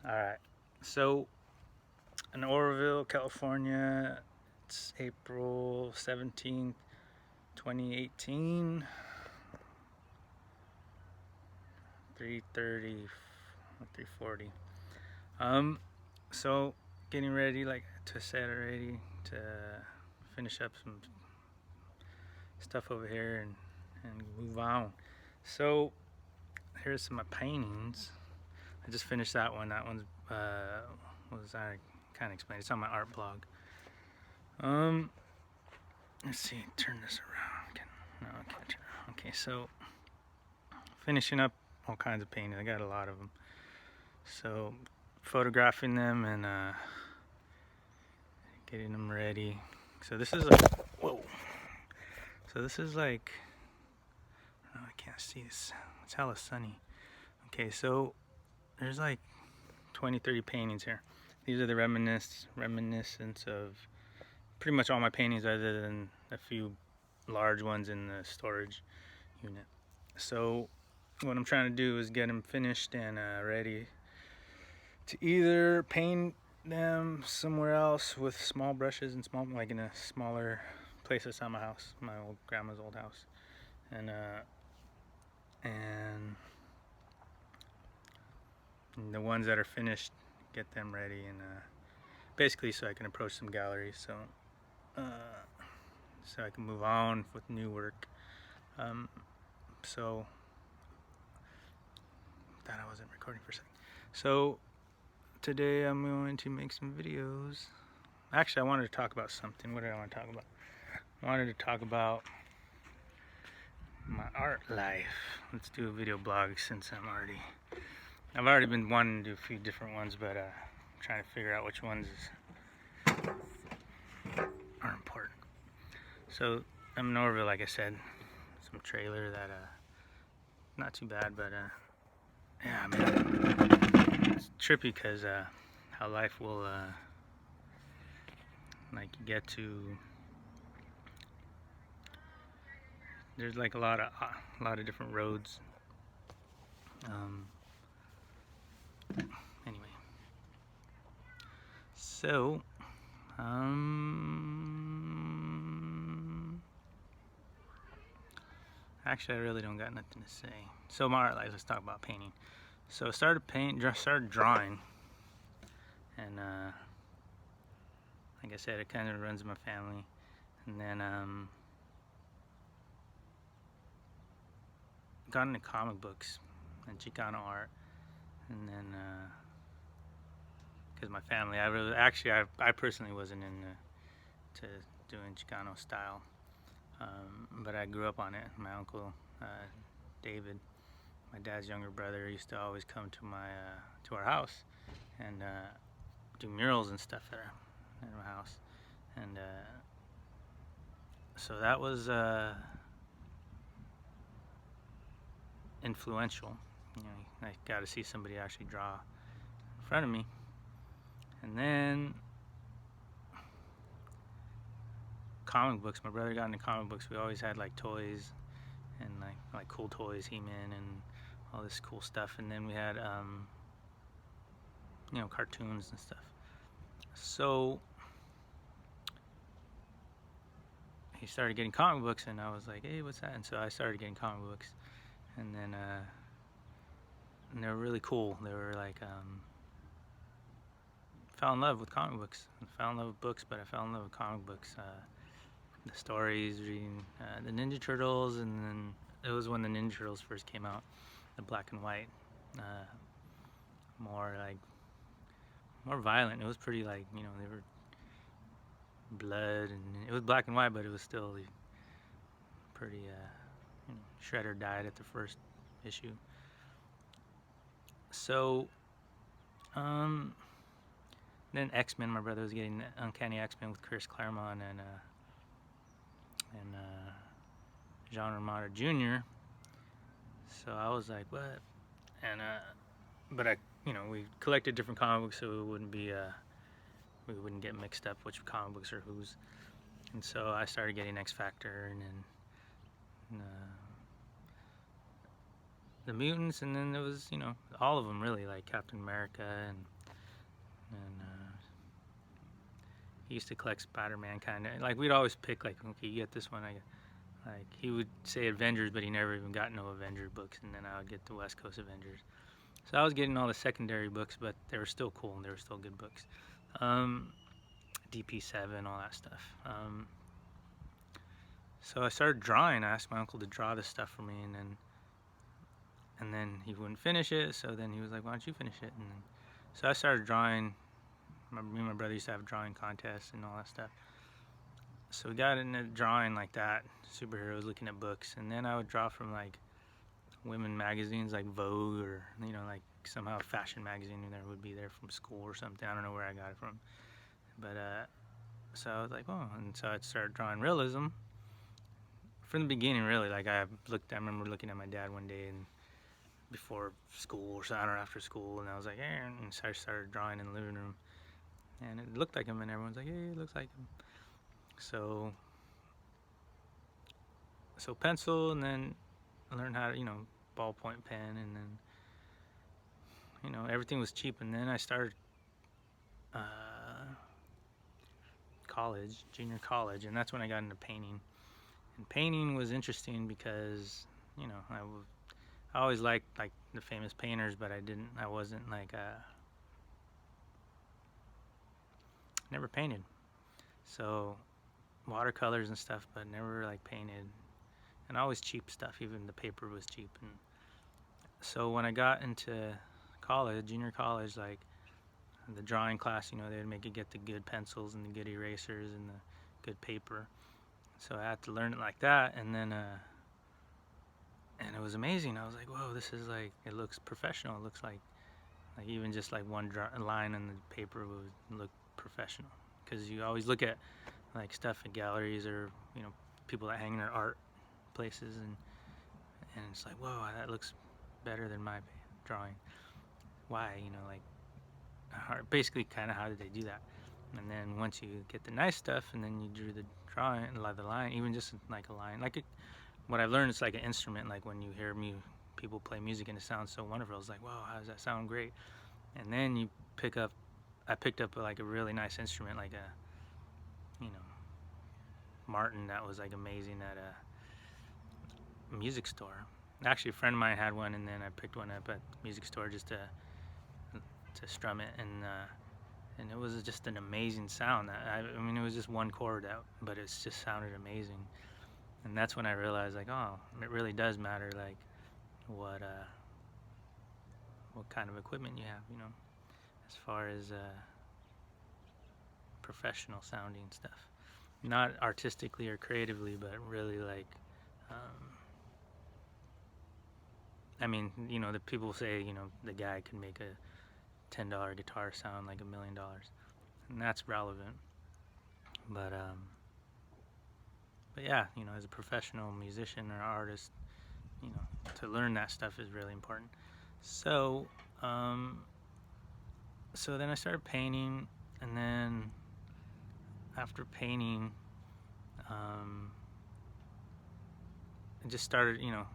Alright, so in Oroville, California, it's April 17th, 2018, 3:30, 3:40. So getting ready, like to set ready to finish up some stuff over here and move on. So here's some of my paintings. I just finished that one. That one's was I kind of explained. It's on my art blog. Let's see. Turn this around. No, I can't turn. Okay, so finishing up all kinds of paintings. I got a lot of them. So photographing them and getting them ready. So this is like whoa. So this is like oh, I can't see this. It's hella sunny. Okay, so there's like 20-30 paintings here. These are the reminiscence of pretty much all my paintings other than a few large ones in the storage unit. So what I'm trying to do is get them finished and ready to either paint them somewhere else with small brushes and small, like in a smaller place outside my house, my old grandma's old house, and the ones that are finished, get them ready and basically so I can approach some galleries, so I can move on with new work. So thought I wasn't recording for a second. So today I'm going to make some videos. Actually, I wanted to talk about something. What did I want to talk about? I wanted to talk about my art life. Let's do a video blog since I've already been wanting to do a few different ones, but I'm trying to figure out which ones are important. So I'm in Oroville, like I said, some trailer that not too bad, but yeah, man, it's trippy because how life will like you get to. There's like a lot of different roads. Anyway, so actually I really don't got nothing to say. So my art life, let's talk about painting. So I started drawing, and like I said, it kind of runs in my family. And then got into comic books and Chicano art, and then because my family, I personally wasn't into doing Chicano style, but I grew up on it. My uncle David, my dad's younger brother, used to always come to our house and do murals and stuff there in my house, and so that was influential. You know, I got to see somebody actually draw in front of me. And then comic books. My brother got into comic books. We always had like toys and like cool toys, He-Man and all this cool stuff. And then we had you know, cartoons and stuff. So he started getting comic books, and I was like, hey, what's that? And so I started getting comic books, and then and they were really cool. They were like fell in love with comic books. I fell in love with books, but I fell in love with comic books. The stories, reading the Ninja Turtles, and then it was when the Ninja Turtles first came out, the black and white, more violent. It was pretty like, you know, they were blood, and it was black and white, but it was still pretty. You know, Shredder died at the first issue. So, then X-Men. My brother was getting Uncanny X-Men with Chris Claremont and John Romita Jr. So I was like, what? And but you know, we collected different comic books so we wouldn't get mixed up which comic books are whose. And so I started getting X Factor, and then the mutants, and then there was, you know, all of them really, like Captain America, and he used to collect Spider-Man kind of. Like we'd always pick like, okay, you get this one. Like he would say Avengers, but he never even got no Avenger books, and then I would get the West Coast Avengers. So I was getting all the secondary books, but they were still cool and they were still good books. DP7, all that stuff. So I started drawing. I asked my uncle to draw this stuff for me, and then he wouldn't finish it. So then he was like, "Why don't you finish it?" And then, so I started drawing. Me and my brother used to have drawing contests and all that stuff. So we got into drawing like that, superheroes, looking at books, and then I would draw from like women magazines like Vogue, or you know, like somehow a fashion magazine there would be there from school or something. I don't know where I got it from, but so I was like, oh, and so I started drawing realism from the beginning. Really, like I remember looking at my dad one day and before school or something, or after school, and I was like, eh, and so I started drawing in the living room, and it looked like him, and everyone's like, hey, it looks like him. So pencil, and then I learned how to, you know, ballpoint pen, and then, you know, everything was cheap. And then I started college, junior college, and that's when I got into painting. And painting was interesting because, you know, I always liked like the famous painters, but I wasn't like never painted. So watercolors and stuff, but never like painted, and always cheap stuff. Even the paper was cheap. And so when I got into college, junior college, like the drawing class, you know, they would make you get the good pencils and the good erasers and the good paper. So I had to learn it like that, and then and it was amazing. I was like, whoa, this is like, it looks professional. It looks like even just like one line on the paper would look professional, because you always look at like stuff in galleries, or you know, people that hang their art places, and it's like, whoa, that looks better than my drawing. Why, you know, like basically kind of how did they do that? And then once you get the nice stuff, and then you drew the drawing, like the line, even just like a line, like what I've learned is like an instrument. Like when you hear people play music and it sounds so wonderful, it's like, wow, how does that sound great? And then I picked up like a really nice instrument, like a, you know, Martin, that was like amazing at a music store. Actually, a friend of mine had one, and then I picked one up at the music store just to strum it, and it was just an amazing sound. I mean, it was just one chord out, but it just sounded amazing. And that's when I realized, like, oh, it really does matter, like what kind of equipment you have, you know, as far as professional sounding stuff, not artistically or creatively, but really like. I mean, you know, the people say, you know, the guy can make a $10 guitar sound like $1 million, and that's relevant. But yeah, you know, as a professional musician or artist, you know, to learn that stuff is really important. So so then I started painting, and then after painting, I just started, you know,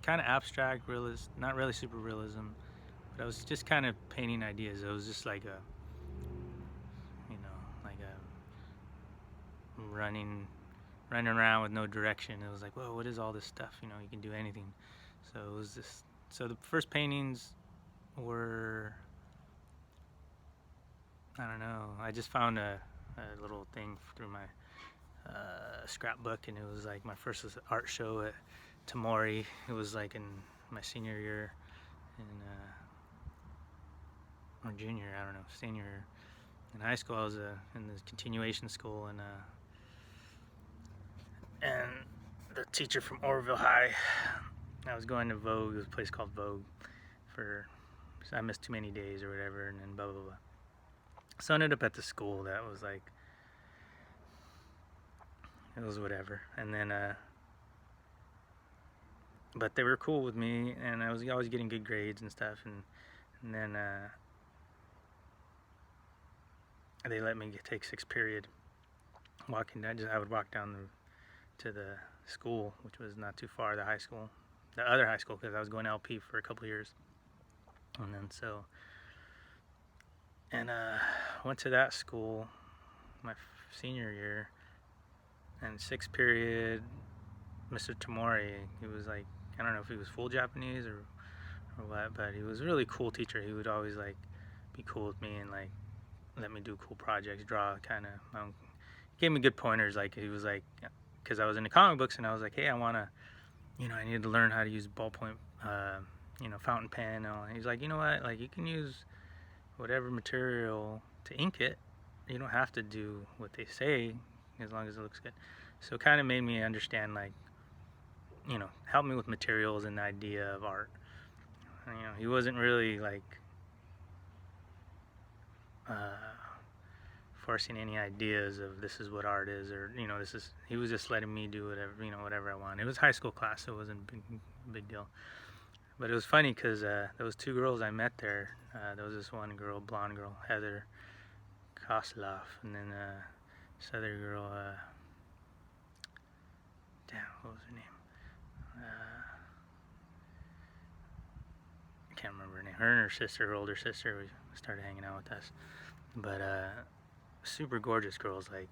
kind of abstract realist, not really super realism, but I was just kind of painting ideas. It was just like a, you know, like a running around with no direction. It was like, whoa, what is all this stuff? You know, you can do anything. So it was just, so the first paintings were, I don't know, I just found a little thing through my scrapbook, and it was like my first art show at Tamori. It was like in my senior year or junior, I don't know, senior year in high school. I was in the continuation school, and the teacher from Oroville High, I was going to Vogue, it was a place called Vogue, so I missed too many days or whatever, and then blah blah blah. So I ended up at the school that was like, it was whatever. And then but they were cool with me, and I was always getting good grades and stuff, and then they let me take sixth period. I would walk down to the school, which was not too far, the high school, the other high school because I was going LP for a couple of years, and then went to that school my senior year, and sixth period, Mr. Tamori, he was like, I don't know if he was full Japanese or what, but he was a really cool teacher. He would always like be cool with me and like let me do cool projects, draw kind of. Gave me good pointers. Like he was like, because I was into comic books and I was like, hey, I wanna, I needed to learn how to use ballpoint, fountain pen. And he's like, you know what, like you can use whatever material to ink it. You don't have to do what they say as long as it looks good. So it kind of made me understand, like, help me with materials and the idea of art. And, he wasn't really like forcing any ideas of this is what art is, or he was just letting me do whatever I wanted. It was high school class, so it wasn't a big deal. But it was funny because there was two girls I met there. There was this one girl, blonde girl, Heather Kosloff, and then this other girl, what was her name? I can't remember her name. Her and her sister, her older sister, started hanging out with us. But super gorgeous girls. Like,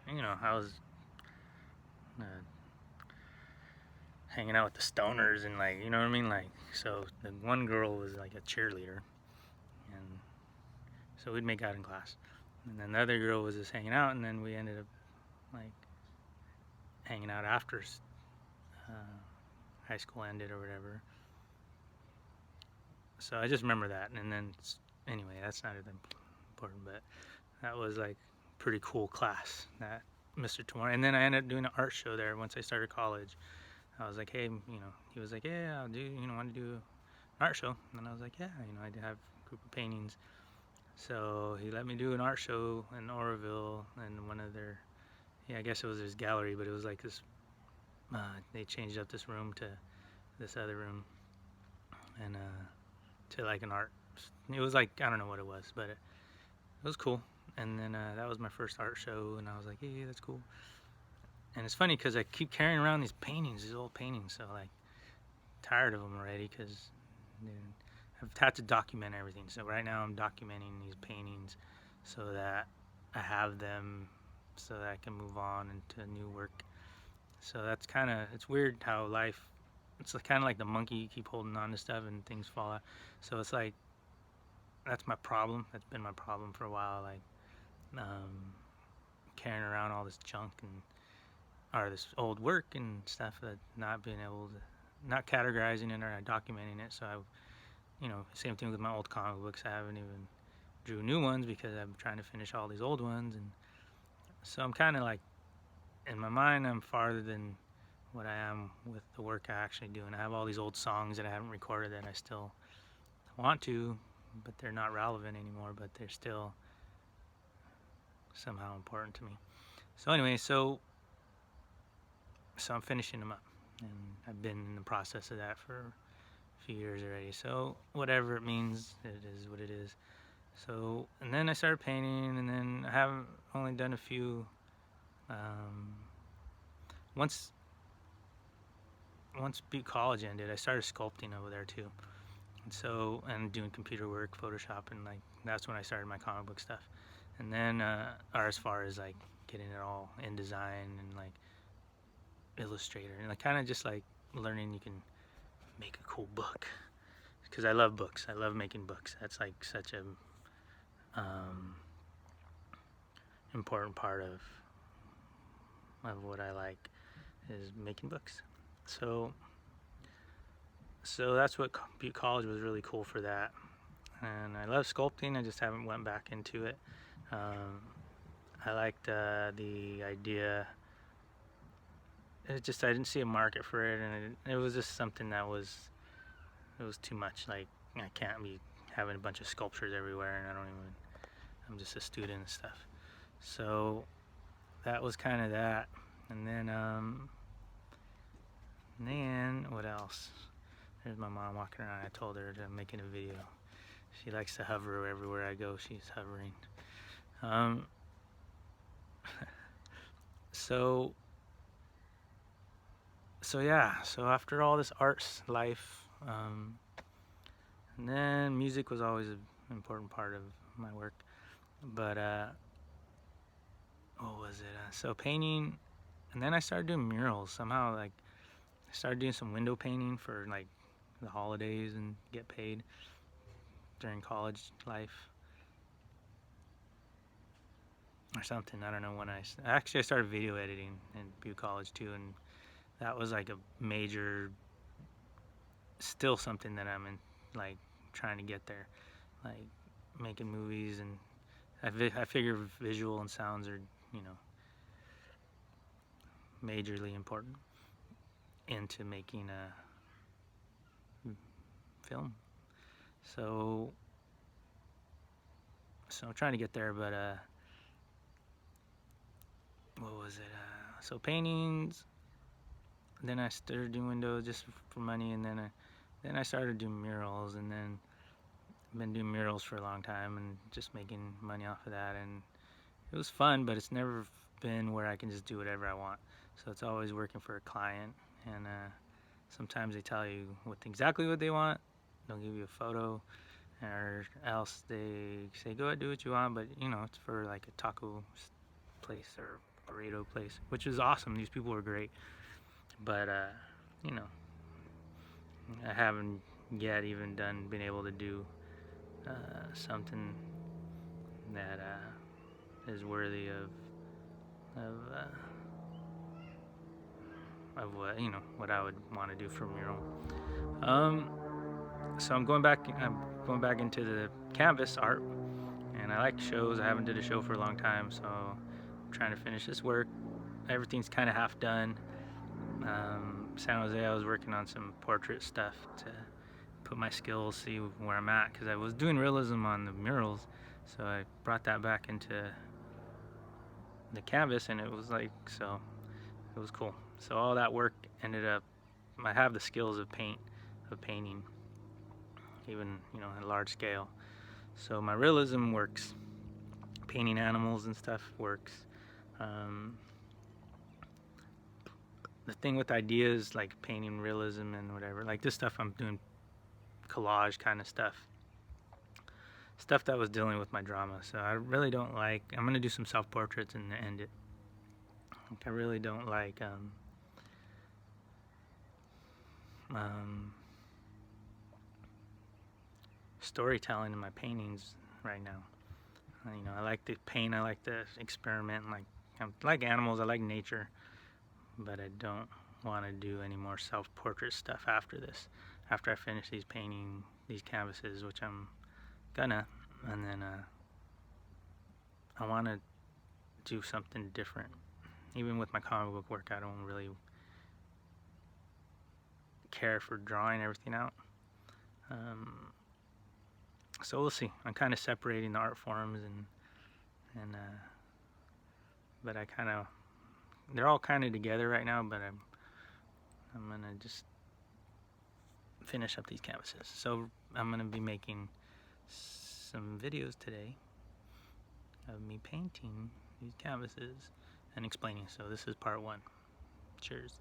I was hanging out with the stoners and like, you know what I mean? Like, so the one girl was like a cheerleader, and so we'd make out in class. And then the other girl was just hanging out, and then we ended up like hanging out after high school ended or whatever. So I just remember that, and then anyway, that's not even important, but that was like pretty cool class, that Mr. Tamori. And then I ended up doing an art show there once I started college. I was like, hey, he was like, yeah, I'll do, want to do an art show? And I was like, yeah, I did have a group of paintings. So he let me do an art show in Oroville, and one of their, I guess it was his gallery, but it was like this, they changed up this room to this other room, and to like an art, it was like, I don't know what it was, but it was cool. And then that was my first art show, and I was like, hey, that's cool. And it's funny because I keep carrying around these paintings, these old paintings, so like tired of them already because I've had to document everything. So right now I'm documenting these paintings so that I have them, so that I can move on into new work. So that's kind of, it's weird how life, it's kind of like the monkey, you keep holding on to stuff and things fall out. So it's like, that's my problem. That's been my problem for a while, like carrying around all this junk or this old work and stuff, that not being able to, not categorizing it or documenting it. So same thing with my old comic books. I haven't even drew new ones because I'm trying to finish all these old ones, and so I'm kind of like, in my mind, I'm farther than what I am with the work I actually do. And I have all these old songs that I haven't recorded that I still want to, but they're not relevant anymore, but they're still somehow important to me. So anyway, so I'm finishing them up, and I've been in the process of that for a few years already. So whatever it means, it is what it is. So, and then I started painting, and then I haven't only done a few. Once Butte College ended, I started sculpting over there too. And so, and doing computer work, Photoshop, and like that's when I started my comic book stuff. And then, or as far as like getting it all InDesign and like Illustrator, and like kind of just like learning you can make a cool book, because I love books. I love making books. That's like such a important part of what I like, is making books. So that's what Butte College was really cool for that. And I love sculpting. I just haven't went back into it. I liked the idea. It just, I didn't see a market for it, and it was just something that was too much. Like, I can't be having a bunch of sculptures everywhere, and I'm just a student and stuff. So that was kind of that. And then what else? There's my mom walking around. I told her I'm making a video. She likes to hover everywhere I go. She's hovering. So yeah, so after all this arts life, and then music was always an important part of my work. But what was it? So painting, and then I started doing murals. Somehow, like I started doing some window painting for like the holidays and get paid during college life or something. I don't know when I started video editing in Butte College too, and that was like a major, still something that I'm in, like trying to get there, like making movies, and I figure visual and sounds are, you know, majorly important into making a film. So I'm trying to get there, but what was it? So paintings. Then I started doing windows just for money, and then I started doing murals, and then I've been doing murals for a long time and just making money off of that, and it was fun, but it's never been where I can just do whatever I want. So it's always working for a client, and sometimes they tell you exactly what they want. They'll give you a photo, or else they say go ahead, do what you want, but you know it's for like a taco place or burrito place, which is awesome. These people were great, but you know, I haven't yet even been able to do something that is worthy of what, you know, what I would want to do for a mural. Um, so I'm going back into the canvas art, and I like shows. I haven't did a show for a long time, so I'm trying to finish this work. Everything's kind of half done. San Jose, I was working on some portrait stuff to put my skills, see where I'm at, because I was doing realism on the murals, so I brought that back into the canvas, and it was like, so it was cool. So all that work ended up, I have the skills of painting, even, you know, at a large scale. So my realism works, painting animals and stuff works. Um, the thing with ideas like painting realism and whatever, like this stuff I'm doing collage kind of stuff that was dealing with my drama. So I really don't like, I'm gonna do some self-portraits and end it. I really don't like storytelling in my paintings right now. You know, I like to paint, I like to experiment, I like animals, I like nature, but I don't want to do any more self-portrait stuff after this. After I finish these canvases, which I'm gonna, and then I want to do something different. Even with my comic book work, I don't really care for drawing everything out. So we'll see. I'm kind of separating the art forms, and but I kind of, they're all kind of together right now. But I'm gonna just finish up these canvases. So I'm gonna be making some videos today of me painting these canvases and explaining. So this is part one. Cheers.